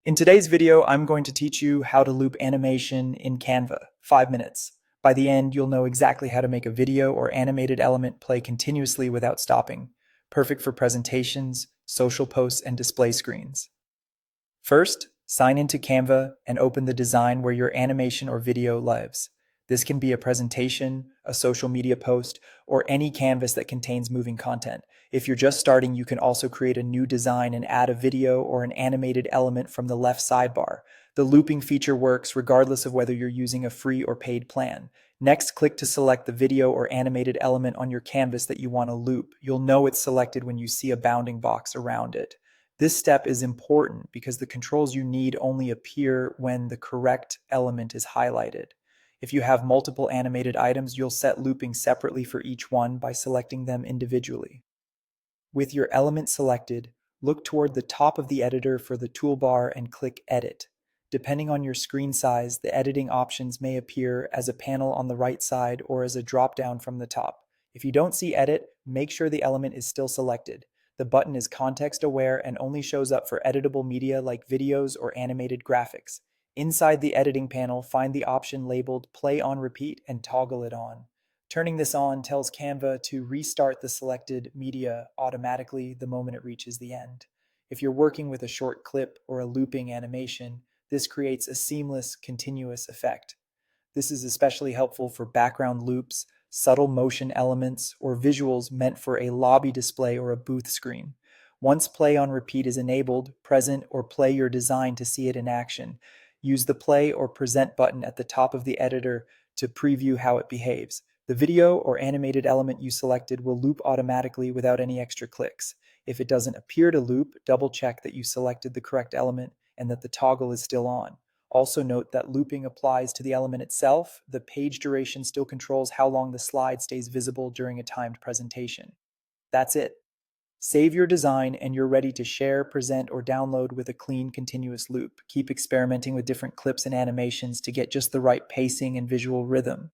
In today's video, I'm going to teach you how to loop animation in Canva, 5 minutes. By the end, you'll know exactly how to make a video or animated element play continuously without stopping. Perfect for presentations, social posts, and display screens. First, sign into Canva and open the design where your animation or video lives. This can be a presentation, a social media post, or any canvas that contains moving content. If you're just starting, you can also create a new design and add a video or an animated element from the left sidebar. The looping feature works regardless of whether you're using a free or paid plan. Next, click to select the video or animated element on your canvas that you want to loop. You'll know it's selected when you see a bounding box around it. This step is important because the controls you need only appear when the correct element is highlighted. If you have multiple animated items, you'll set looping separately for each one by selecting them individually. With your element selected, look toward the top of the editor for the toolbar and click Edit. Depending on your screen size, the editing options may appear as a panel on the right side or as a drop-down from the top. If you don't see Edit, make sure the element is still selected. The button is context-aware and only shows up for editable media like videos or animated graphics. Inside the editing panel, find the option labeled Play on Repeat and toggle it on. Turning this on tells Canva to restart the selected media automatically the moment it reaches the end. If you're working with a short clip or a looping animation, this creates a seamless, continuous effect. This is especially helpful for background loops, subtle motion elements, or visuals meant for a lobby display or a booth screen. Once play on repeat is enabled, present or play your design to see it in action. Use the play or present button at the top of the editor to preview how it behaves. The video or animated element you selected will loop automatically without any extra clicks. If it doesn't appear to loop, double check that you selected the correct element and that the toggle is still on. Also note that looping applies to the element itself. The page duration still controls how long the slide stays visible during a timed presentation. That's it. Save your design and you're ready to share, present, or download with a clean, continuous loop. Keep experimenting with different clips and animations to get just the right pacing and visual rhythm.